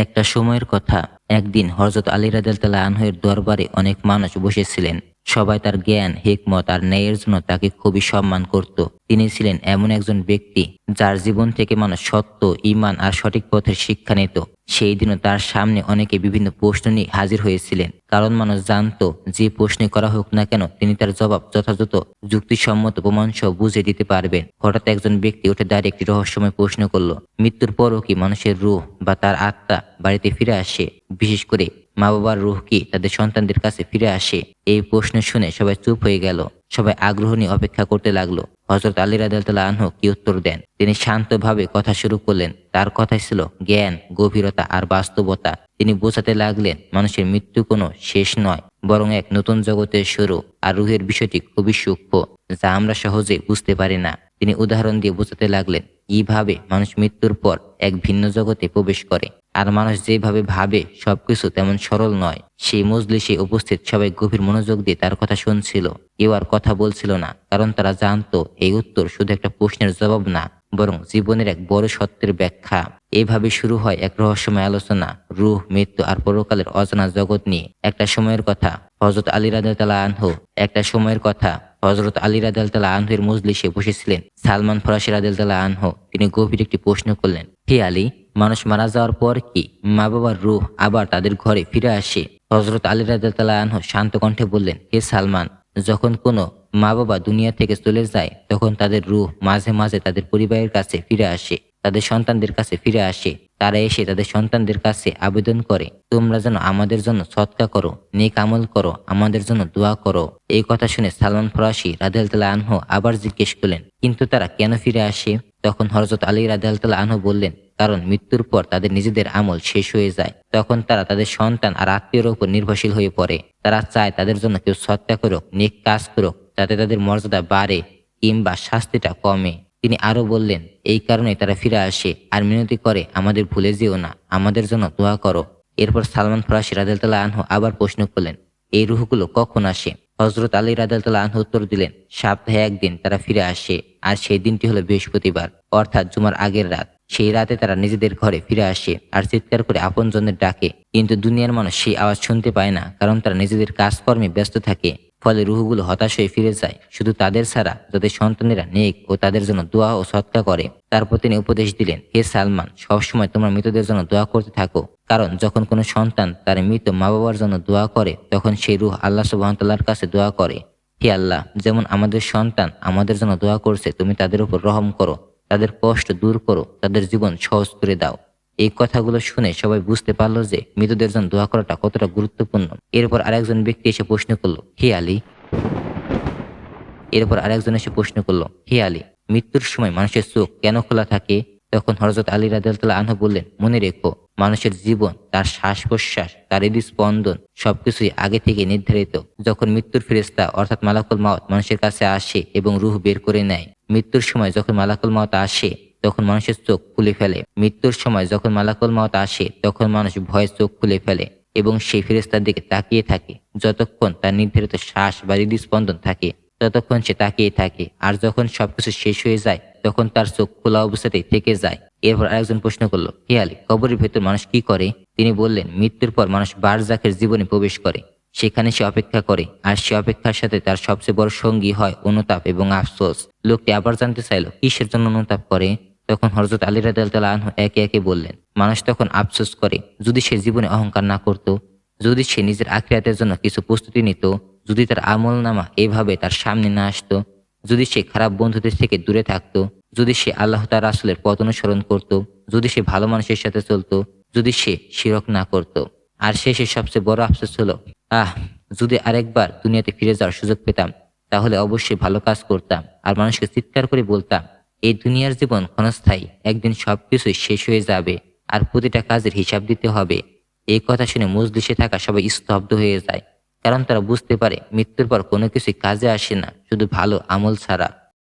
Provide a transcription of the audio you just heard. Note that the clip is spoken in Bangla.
একটা সময়ের কথা। একদিন হযরত আলী রাদিয়াল্লাহু আনহু-এর দরবারে অনেক মানুষ বসেছিলেন। সবাই তার জ্ঞান, হিকমত আর ন্যায়ের জন্য তাকে খুবই সম্মান করত। তিনি ছিলেন এমন একজন ব্যক্তি যার জীবন থেকে মানুষ সত্য, ঈমান আর সঠিক পথের শিক্ষা নিত। সেই দিনও তার সামনে অনেকে বিভিন্ন প্রশ্ন নিয়ে হাজির হয়েছিলেন। কারণ মানুষ জানত যে প্রশ্নই করা হোক না কেন তিনি তার জবাব যথাযথ, যুক্তিসম্মত প্রমাণসহ বুঝিয়ে দিতে পারবেন। হঠাৎ একজন ব্যক্তি উঠে দাঁড়িয়ে একটি রহস্যময় প্রশ্ন করল, মৃত্যুর পরও কি মানুষের রূহ বা তার আত্মা বাড়িতে ফিরে আসে? বিশেষ করে মা বাবার রূহ কি তাদের সন্তানদের কাছে ফিরে আসে? এই প্রশ্ন শুনে সবাই চুপ হয়ে গেল। সবাই আগ্রহ নিয়ে অপেক্ষা করতে লাগলো হযরত আলী রাদিয়াল্লাহু আনহু কি উত্তর দেন। তিনি শান্তভাবে কথা শুরু করলেন। তার কথাই ছিল জ্ঞান, গভীরতা আর বাস্তবতা। তিনি বোঝাতে লাগলেন মানুষের মৃত্যু কোনো শেষ নয়, বরং এক নতুন জগতের শুরু। আর রূহের বিষয়টি খুবই সূক্ষ্ম, যা আমরা সহজে বুঝতে পারি না। তিনি উদাহরণ দিয়ে বোঝাতে লাগলেন কিভাবে মানুষ মৃত্যুর পর এক ভিন্ন জগতে প্রবেশ করে। আর মানুষ যেভাবে ভাবে সবকিছু তেমন সরল নয়। সেই মজলিসে উপস্থিত সবাই গভীর মনোযোগ দিয়ে তার কথা শুনছিল। কেউ আর কথা বলছিল না, কারণ তারা জানতো এই উত্তর শুধু একটা প্রশ্নের জবাব না, বরং জীবনের এক বড় সত্যের ব্যাখ্যা। এভাবে শুরু হয় এক রহস্যময় আলোচনা, রূহ, মৃত্যু আর পরকালের অজানা জগৎ নিয়ে। একটা সময়ের কথা, হযরত আলী রাদিয়াল্লাহু আনহু একটা সময়ের কথা হযরত আলী রাদিয়াল্লাহু আনহু-এর মজলিসে বসেছিলেন সালমান ফারসী রাদিয়াল্লাহু আনহু। তিনি গভীর একটি প্রশ্ন করলেন, হে আলী, মানুষ মারা যাওয়ার পর কি মা বাবার রূহ আবার তাদের ঘরে ফিরে আসে? হযরত আলী রাদিয়াল্লাহু আনহু শান্ত কণ্ঠে বললেন, হে সালমান, যখন কোনো মা বাবা দুনিয়া থেকে চলে যায় তখন তাদের রূহ মাঝে মাঝে তাদের পরিবারের কাছে ফিরে আসে, তাদের সন্তানদের কাছে ফিরে আসে। তারা এসে তাদের সন্তানদের কাছে আবেদন করে, তোমরা যেন আমাদের জন্য সদকা করো, নেক আমল করো, আমাদের জন্য দোয়া করো। এই কথা শুনে সালমান ফারসী রাদিয়াল্লাহু আনহু আবার জিজ্ঞেস করলেন, কিন্তু তারা কেন ফিরে আসে? তখন হযরত আলী রাদিয়াল্লাহু আনহু বললেন, কারণ মৃত্যুর পর তাদের নিজেদের আমল শেষ হয়ে যায়। তখন তারা তাদের সন্তান আর আত্মীয়র উপর নির্ভরশীল হয়ে পড়ে। তারা চায় তাদের জন্য কেউ সদকা করুক, নেক কাজ করুক, যাতে তাদের মর্যাদা বাড়ে কিংবা শাস্তিটা কমে। তিনি আরো বললেন, এই কারণে তারা ফিরে আসে আর মিনতি করে, আমাদের ভুলে যেও না, আমাদের জন্য দোয়া করো। এরপর সালমান ফারসী রাদিয়াল্লাহু আনহু আবার প্রশ্ন করলেন, এই রূহগুলো কখন আসে? হযরত আলী রাদিয়াল্লাহু আনহু উত্তর দিলেন, সপ্তাহে একদিন তারা ফিরে আসে, আর সেই দিনটি হলো বৃহস্পতিবার, অর্থাৎ জুমার আগের রাত। সেই রাতে তারা নিজেদের ঘরে ফিরে আসে আর চিৎকার করে আপনজনদের ডাকে। কিন্তু দুনিয়ার মানুষ সেই আওয়াজ শুনতে পায় না, কারণ তারা নিজেদের কাজকর্মে ব্যস্ত থাকে। ফলে রূহগুলো হতাশ হয়ে ফিরে যায়, শুধু তাদের ছাড়া যাদের সন্তানেরা নেক ও তাদের জন্য দোয়া ও সৎকা করে। তারপর তিনি উপদেশ দিলেন, হে সালমান, সবসময় তোমরা মৃতদের জন্য দোয়া করতে থাকো, কারণ যখন কোনো সন্তান তার মৃত মা বাবার জন্য দোয়া করে তখন সেই রূহ আল্লাহ সুবহানাহু ওয়া তাআলার কাছে দোয়া করে, হে আল্লাহ, যেমন আমাদের সন্তান আমাদের জন্য দোয়া করছে, তুমি তাদের উপর রহম করো, তাদের কষ্ট দূর করো, তাদের জীবন সহজ করে দাও। এই কথাগুলো শুনে সবাই বুঝতে পারলো যে মৃতদের জন্য দোয়া করাটা কতটা গুরুত্বপূর্ণ। এরপর আরেকজন ব্যক্তি এসে প্রশ্ন করলো, হে আলী এরপর আরেকজন এসে প্রশ্ন করলো, হে আলী, মৃত্যুর সময় মানুষের চোখ কেন খোলা থাকে? তখন হযরত আলী রাদিয়াল্লাহু আনহু বললেন, মনে রেখো, মানুষের জীবন, তার শ্বাস প্রশ্বাস, তার হৃদস্পন্দন সবকিছুই আগে থেকে নির্ধারিত। যখন মৃত্যুর ফেরেশতা অর্থাৎ মালাকুল মাউত মানুষের কাছে আসে এবং রূহ বের করে নেয়, মৃত্যুর সময় যখন মালাকুল মাউত আসে তখন মানুষের চোখ খুলে ফেলে। মৃত্যুর সময় যখন মালাকুল মাউত আসে তখন মানুষ ভয়ে চোখ খুলে ফেলে এবং সেই ফেরেশতার দিকে তাকিয়ে থাকে। যতক্ষণ তার নির্ধারিত শ্বাস বা হৃদস্পন্দন থাকে ততক্ষণ সে তাকিয়ে থাকে, আর যখন সবকিছু শেষ হয়ে যায় তখন তার চোখ খোলা অবস্থাতেই থেকে যায়। এরপর আরেকজন প্রশ্ন করলো, হে আলী, কবরের ভেতর মানুষ কি করে? তিনি বললেন, মৃত্যুর পর মানুষ বারজাখের জীবনে প্রবেশ করে। সেখানে সে অপেক্ষা করে, আর সে অপেক্ষার সাথে তার সবচেয়ে বড় সঙ্গী হয় অনুতাপ এবং আফসোস। লোকটি আবার জানতে চাইল, কিসের জন্য অনুতাপ করে? তখন হযরত আলী রাদিয়াল্লাহু আনহু একে একে বললেন, মানুষ তখন আফসোস করে যদি সে জীবনে অহংকার না করত, যদি সে নিজের আখিরাতের জন্য কিছু প্রস্তুতি নিত, যদি তার আমলনামা এভাবে তার সামনে না আসতো, যদি সে খারাপ বন্ধুদের থেকে দূরে থাকতো, যদি সে আল্লাহ তাআলা রাসূলের পথ অনুসরণ করত, যদি সে ভালো মানুষের সাথে চলতো, যদি সে শিরক না করত। আর শেষে সবচেয়ে বড় আফসোস হলো, যদি আরেকবার দুনিয়াতে ফিরে যাওয়ার সুযোগ পেতাম তাহলে অবশ্যই ভালো কাজ করতাম আর মানুষকে চিৎকার করে বলতাম, এই দুনিয়ার জীবন ক্ষণস্থায়ী, একদিন সবকিছুই শেষ হয়ে যাবে আর প্রতিটা কাজের হিসাব দিতে হবে। এই কথা শুনে মজলিসে থাকা সবাই স্তব্ধ হয়ে যায়, কারণ তারা বুঝতে পারে মৃত্যুর পর কোনো কিছুই কাজে আসে না, শুধু ভালো আমল ছাড়া।